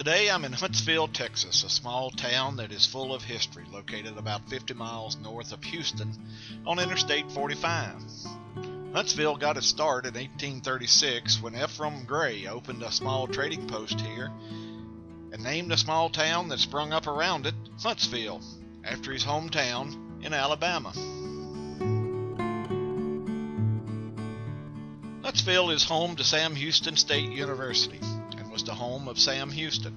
Today I'm in Huntsville, Texas, a small town that is full of history, located about 50 miles north of Houston on Interstate 45. Huntsville got its start in 1836 when Ephraim Gray opened a small trading post here and named a small town that sprung up around it Huntsville, after his hometown in Alabama. Huntsville is home to Sam Houston State University and was the home of Sam Houston,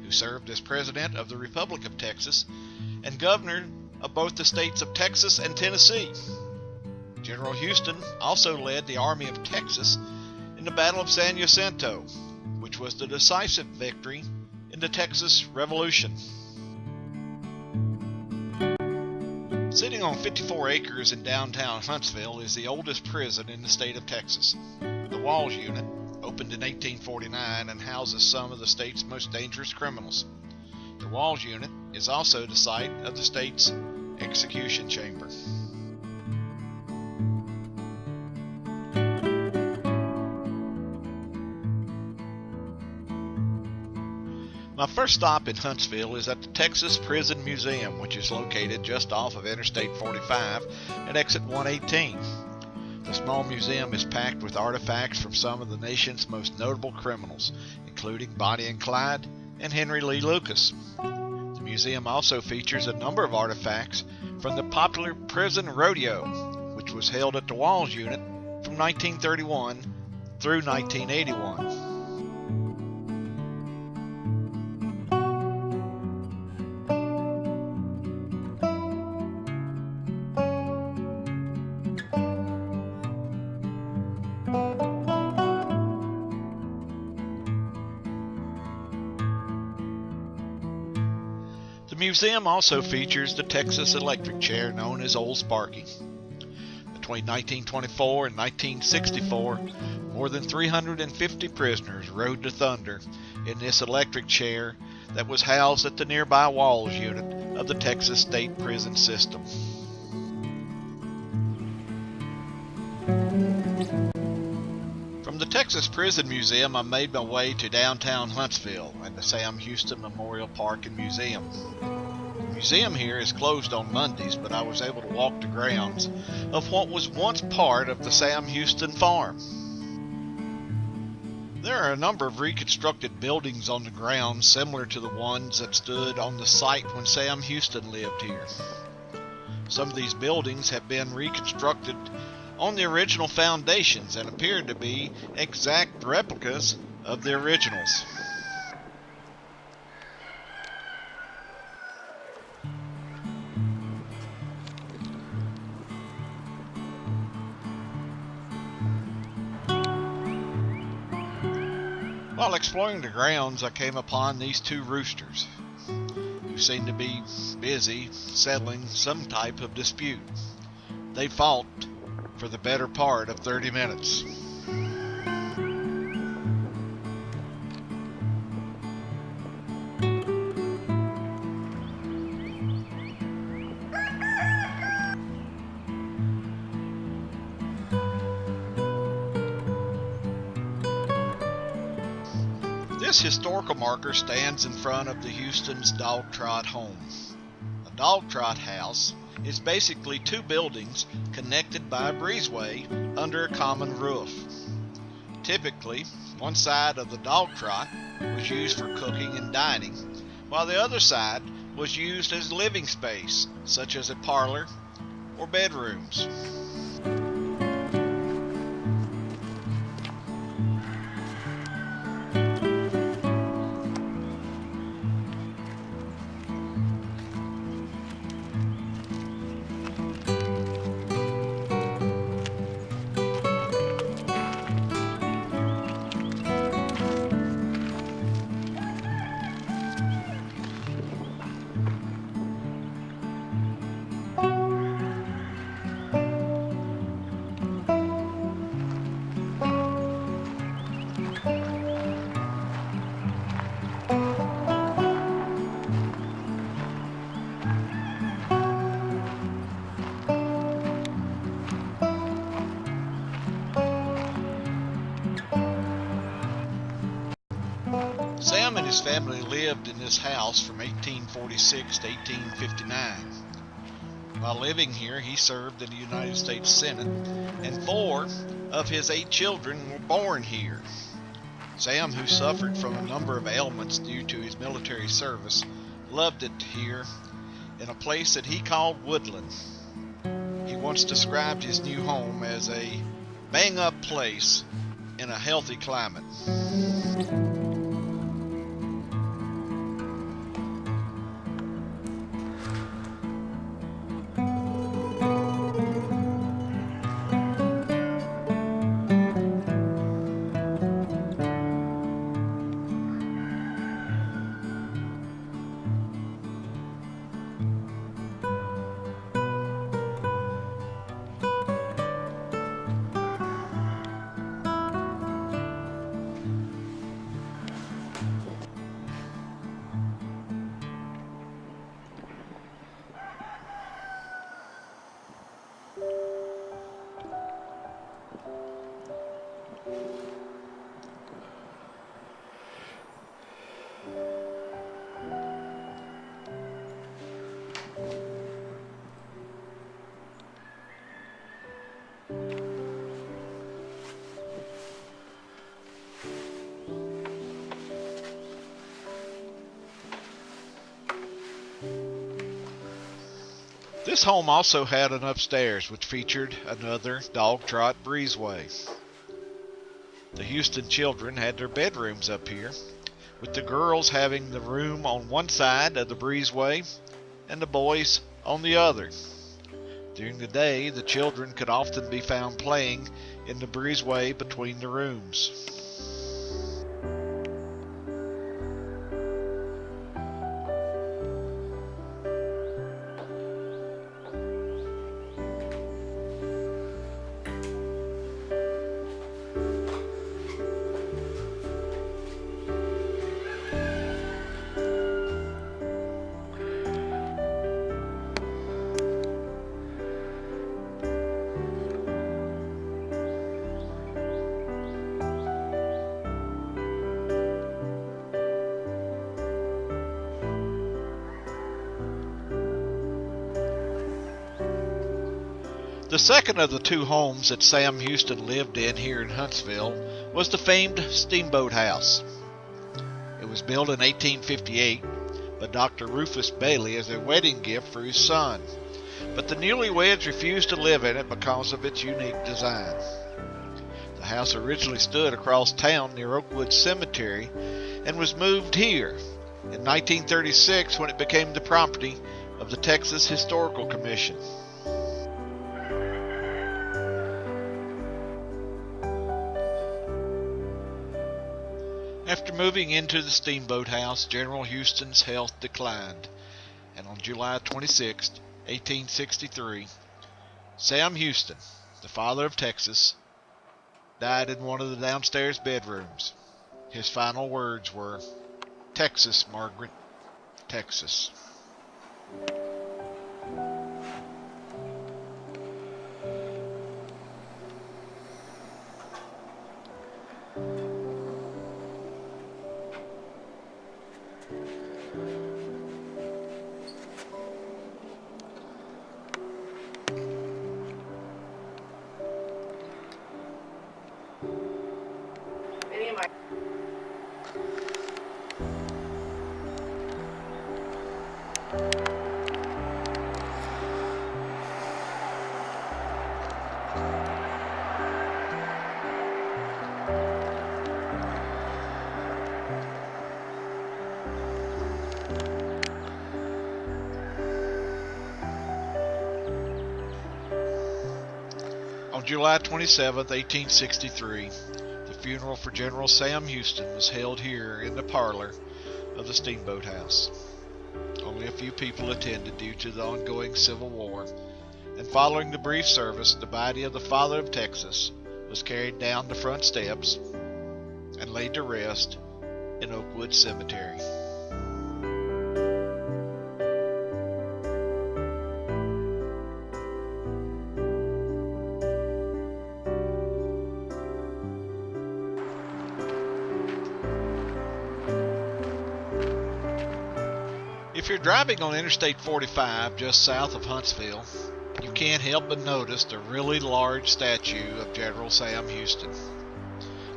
who served as President of the Republic of Texas and Governor of both the states of Texas and Tennessee. General Houston also led the Army of Texas in the Battle of San Jacinto, which was the decisive victory in the Texas Revolution. Sitting on 54 acres in downtown Huntsville is the oldest prison in the state of Texas. The Walls Unit opened in 1849 and houses some of the state's most dangerous criminals. The Walls Unit is also the site of the state's execution chamber. My first stop in Huntsville is at the Texas Prison Museum, which is located just off of Interstate 45 at exit 118. The small museum is packed with artifacts from some of the nation's most notable criminals, including Bonnie and Clyde and Henry Lee Lucas. The museum also features a number of artifacts from the popular prison rodeo, which was held at the Walls Unit from 1931 through 1981. The museum also features the Texas electric chair known as Old Sparky. Between 1924 and 1964, more than 350 prisoners rode to thunder in this electric chair that was housed at the nearby Walls Unit of the Texas State Prison System. From the Texas Prison Museum, I made my way to downtown Huntsville and the Sam Houston Memorial Park and Museum. The museum here is closed on Mondays, but I was able to walk the grounds of what was once part of the Sam Houston farm. There are a number of reconstructed buildings on the grounds similar to the ones that stood on the site when Sam Houston lived here. Some of these buildings have been reconstructed on the original foundations and appear to be exact replicas of the originals. While exploring the grounds, I came upon these two roosters, who seemed to be busy settling some type of dispute. They fought for the better part of 30 minutes. This historical marker stands in front of the Houston's Dog Trot home. A Dog Trot house is basically two buildings connected by a breezeway under a common roof. Typically, one side of the Dog Trot was used for cooking and dining, while the other side was used as living space, such as a parlor or bedrooms. Sam and his family lived in this house from 1846 to 1859. While living here, he served in the United States Senate, and 4 of his 8 children were born here. Sam, who suffered from a number of ailments due to his military service, loved it here in a place that he called Woodland. He once described his new home as a bang-up place in a healthy climate. This home also had an upstairs which featured another dog trot breezeway. The Houston children had their bedrooms up here, with the girls having the room on one side of the breezeway and the boys on the other. During the day, the children could often be found playing in the breezeway between the rooms. The second of the 2 homes that Sam Houston lived in here in Huntsville was the famed Steamboat House. It was built in 1858 by Dr. Rufus Bailey as a wedding gift for his son, but the newlyweds refused to live in it because of its unique design. The house originally stood across town near Oakwood Cemetery and was moved here in 1936 when it became the property of the Texas Historical Commission. After moving into the Steamboat House, General Houston's health declined, and on July 26, 1863, Sam Houston, the father of Texas, died in one of the downstairs bedrooms. His final words were, "Texas, Margaret, Texas." On July 27, 1863, the funeral for General Sam Houston was held here in the parlor of the Steamboat House. Only a few people attended due to the ongoing Civil War, and following the brief service, the body of the father of Texas was carried down the front steps and laid to rest in Oakwood Cemetery. If you're driving on Interstate 45 just south of Huntsville, you can't help but notice the really large statue of General Sam Houston.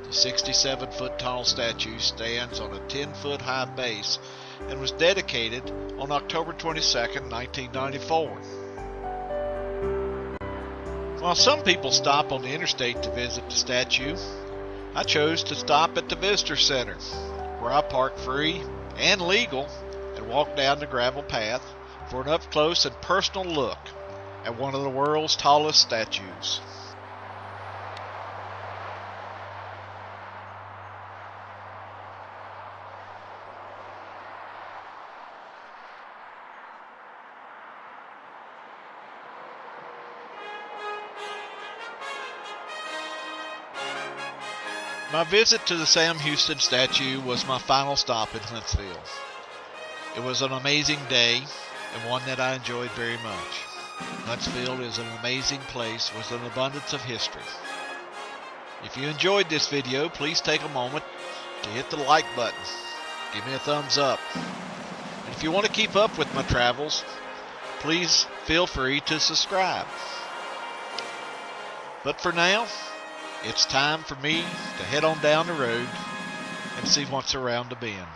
The 67-foot tall statue stands on a 10-foot high base and was dedicated on October 22, 1994. While some people stop on the interstate to visit the statue, I chose to stop at the Visitor Center, where I park free and legal and walk down the gravel path for an up-close and personal look at one of the world's tallest statues. My visit to the Sam Houston statue was my final stop in Huntsville. It was an amazing day and one that I enjoyed very much. Huntsville is an amazing place with an abundance of history. If you enjoyed this video, please take a moment to hit the like button. Give me a thumbs up. And if you want to keep up with my travels, please feel free to subscribe. But for now, it's time for me to head on down the road and see what's around the bend.